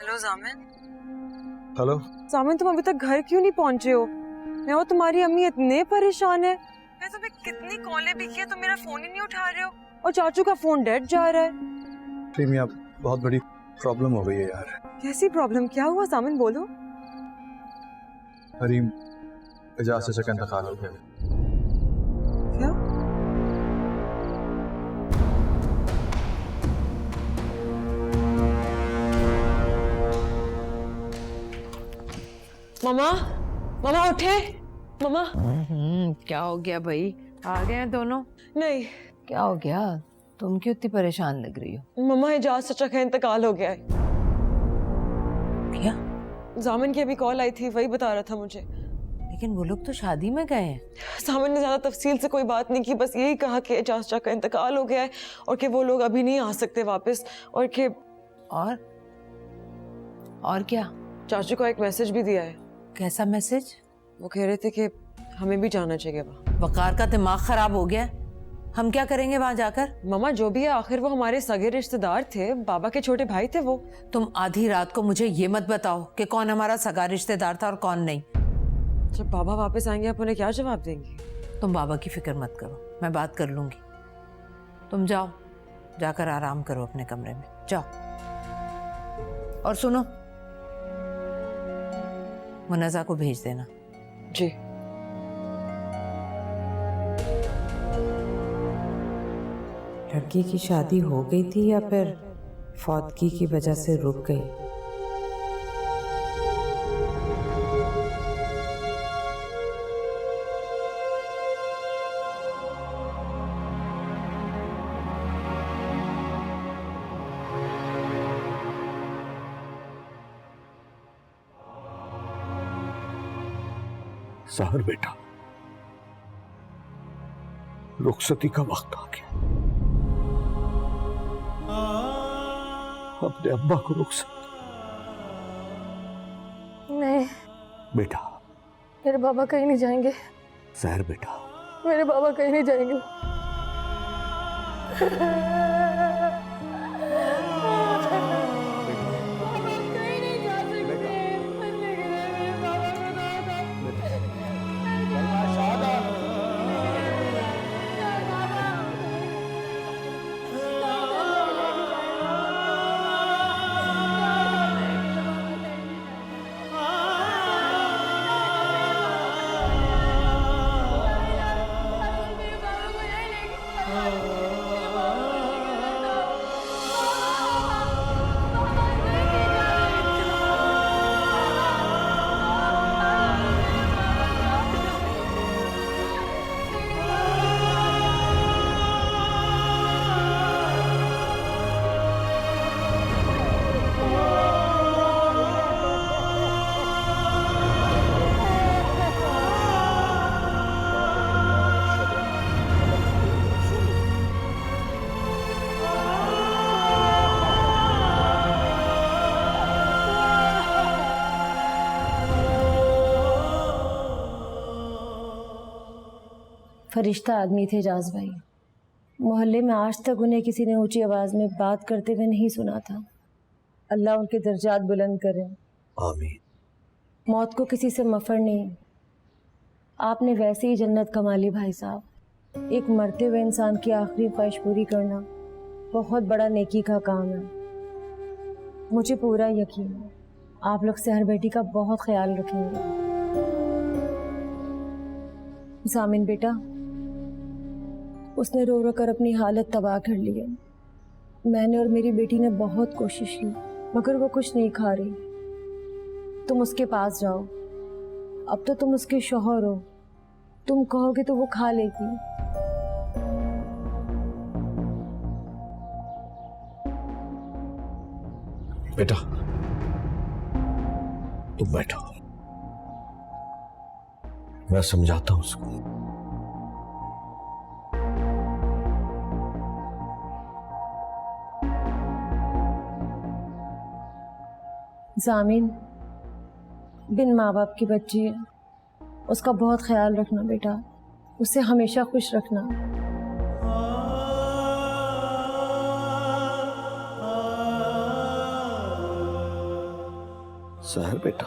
Hello जामिन। Hello जामिन, तुम अभी तक घर क्यों नहीं पहुंचे हो? मैं और तुम्हारी अम्मी इतने परेशान है। मैं तुम्हें कितनी कॉलें भी की, तुम मेरा फोन ही नहीं उठा रहे हो और चाचू का फोन डेड जा रहा है। प्रीमिया, बहुत बड़ी प्रॉब्लम हो गई है यार। कैसी प्रॉब्लम? क्या हुआ जामिन, बोलो। हरीम एजाज चाचा का इंतकाल हो गया। क्या? मम्मा, मम्मा उठे। मम्मा। क्या हो गया भाई? आ गए हैं दोनों? नहीं। क्या हो गया? तुम क्यों इतनी परेशान लग रही हो? मम्मा, एजाज चाचा का इंतकाल हो गया है। क्या? जामिन की अभी कॉल आई थी, वही बता रहा था मुझे। लेकिन वो लोग तो शादी में गए हैं। जामिन ने ज्यादा तफसील से कोई बात नहीं की, बस यही कहा कि एजाज चाचा का इंतकाल हो गया है और कि वो लोग अभी नहीं आ सकते वापस, और कि और क्या? चाचू को एक मैसेज भी दिया है। कैसा मैसेज? वो कह रहे थे कि हमें भी जाना चाहिए वहाँ। वकार का दिमाग खराब हो गया। हम क्या करेंगे वहां जाकर? मम्मा, जो भी है आखिर वो हमारे सगे रिश्तेदार थे, बाबा के छोटे भाई थे वो। तुम आधी रात को मुझे ये मत बताओ कि कौन हमारा सगा रिश्तेदार था और कौन नहीं। जब बाबा वापस आएंगे आप उन्हें क्या जवाब देंगी? तुम बाबा की फिक्र मत करो, मैं बात कर लूंगी। तुम जाओ, जाकर आराम करो अपने कमरे में, जाओ। और सुनो, मुन्नज़ा को भेज देना। जी। लड़की की शादी हो गई थी या फिर फौतगी की वजह से रुक गई? सहर बेटा, रुखसती का वक्त आ गया। अपने अब्बा को रुखसत। नहीं बेटा, मेरे बाबा कहीं नहीं जाएंगे। सहर बेटा, मेरे बाबा कहीं नहीं जाएंगे। फरिश्ता आदमी थे एजाज भाई। मोहल्ले में आज तक उन्हें किसी ने ऊंची आवाज में बात करते हुए नहीं सुना था। अल्लाह उनके दर्जात बुलंद करे। आमीन। मौत को किसी से मफर नहीं। आपने वैसे ही जन्नत कमा ली भाई साहब। एक मरते हुए इंसान की आखिरी ख्वाहिश पूरी करना बहुत बड़ा नेकी का काम है। मुझे पूरा यकीन है आप लोग सहर बेटी का बहुत ख्याल रखेंगे। जामिन बेटा, उसने रो रो कर अपनी हालत तबाह कर ली है। मैंने और मेरी बेटी ने बहुत कोशिश की मगर वो कुछ नहीं खा रही। तुम उसके पास जाओ, अब तो तुम उसके शौहर हो, तुम कहोगे तो वो खा लेगी। बेटा तुम बैठो, मैं समझाता हूं उसको। जामिन बिन माँ बाप की बच्ची है, उसका बहुत ख्याल रखना बेटा, उसे हमेशा खुश रखना। सहर बेटा,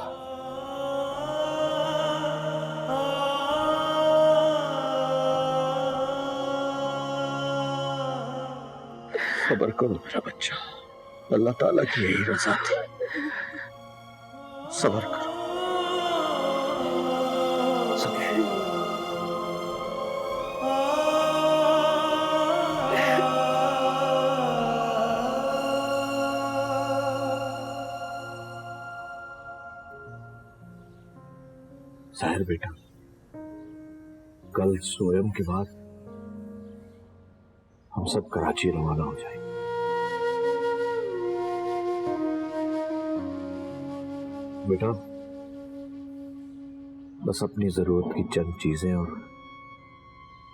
सब्र करो मेरा बच्चा, अल्लाह ताला की यही रजा थी। सब्र करो। सके सहर बेटा, कल सोयम के बाद हम सब कराची रवाना हो जाएंगे। बेटा, बस अपनी जरूरत की चंद चीजें और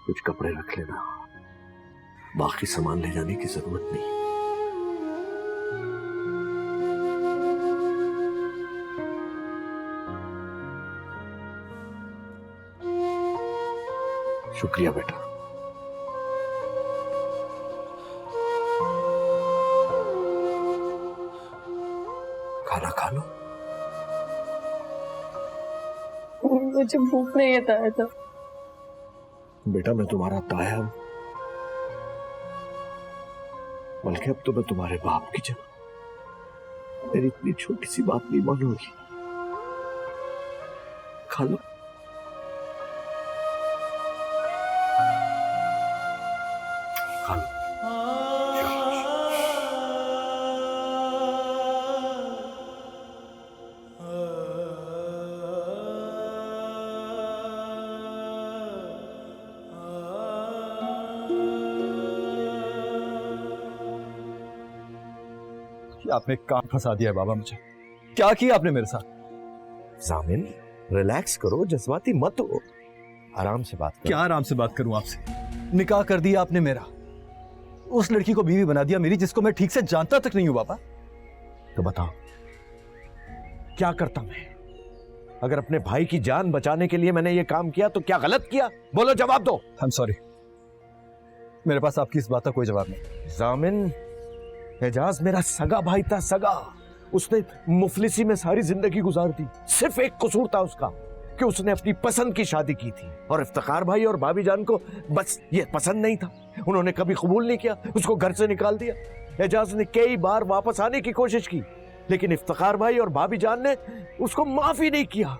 कुछ कपड़े रख लेना, बाकी सामान ले जाने की जरूरत नहीं। शुक्रिया बेटा। खाना खा लो। मुझे भूख नहीं है ताया। बेटा, मैं तुम्हारा ताया हूं, बल्कि अब तो मैं तुम्हारे बाप की जगह मेरी इतनी छोटी सी बात नहीं मानोगी। खा लो। खा लो। आपने काम फंसा दिया है बाबा मुझे। क्या किया आपने मेरे साथ? जामिन, रिलैक्स करो, जज्बाती मत हो, आराम से बात करो। क्या आराम से बात करूं आपसे? निकाह कर दिया आपने मेरा, उस लड़की को बीवी बना दिया मेरी, जिसको मैं ठीक से जानता तक नहीं हूं बाबा। तो बताओ क्या करता मैं? अगर अपने भाई की जान बचाने के लिए मैंने ये काम किया तो क्या गलत किया? बोलो, जवाब दो। आई एम सॉरी, मेरे पास आपकी इस बात का कोई जवाब नहीं। जामिन, एजाज मेरा सगा भाई था, सगा। उसने मुफलिसी में सारी जिंदगी गुजार दी। सिर्फ एक कसूर था उसका कि उसने अपनी पसंद की शादी की थी, और इफ्तिखार भाई और भाभी जान को बस ये पसंद नहीं था। उन्होंने कभी कबूल नहीं किया, उसको घर से निकाल दिया। एजाज ने कई बार वापस आने की कोशिश की, लेकिन इफ्तिखार भाई और भाभी जान ने उसको माफ ही नहीं किया।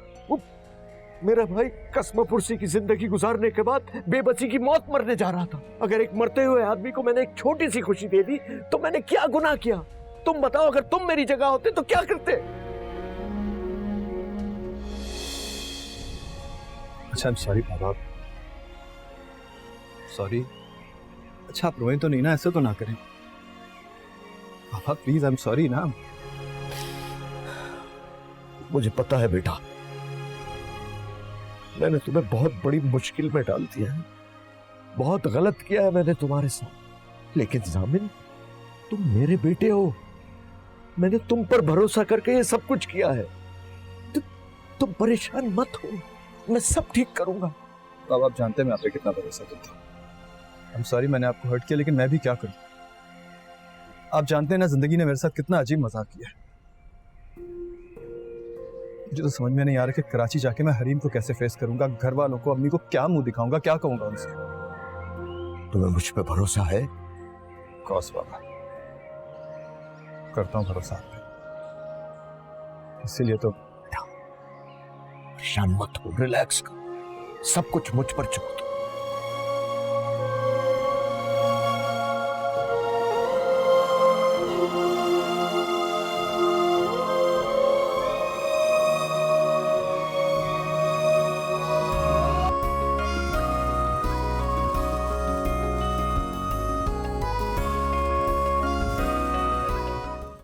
मेरा भाई कसम पुरसी की जिंदगी गुजारने के बाद बेबसी की मौत मरने जा रहा था। अगर एक मरते हुए आदमी को मैंने एक छोटी सी खुशी दे दी तो मैंने क्या गुनाह किया? तुम बताओ, अगर तुम मेरी जगह होते तो क्या करते? अच्छा, I am sorry Baba, sorry. अच्छा, आप रोएं तो नहीं ना? ऐसे तो ना करें बाबा, प्लीज। आई एम सॉरी ना। मुझे पता है बेटा, मैंने तुम्हें बहुत बड़ी मुश्किल में डाल दिया है, बहुत गलत किया है मैंने तुम्हारे साथ। लेकिन जामिन, तुम मेरे बेटे हो, मैंने तुम पर भरोसा करके ये सब कुछ किया है। तुम परेशान मत हो, मैं सब ठीक करूंगा। बाबा, आप जानते हैं मैं आप पे कितना भरोसा करता हूँ। आई एम सॉरी, मैंने आपको हर्ट किया, लेकिन मैं भी क्या करूं? आप जानते हैं ना, जिंदगी ने मेरे साथ कितना अजीब मजाक किया है। मुझे तो समझ में नहीं आ रहा कि कराची जाके मैं हरीम को कैसे फेस करूंगा, घर वालों को, अम्मी को क्या मुंह दिखाऊंगा, क्या कहूंगा उनसे। तुम्हें मुझ पे भरोसा है? कौस बाबा, करता हूं भरोसा आप पे, इसीलिए तो। परेशान मत हो, रिलैक्स करो, सब कुछ मुझ पर छोड़ दो।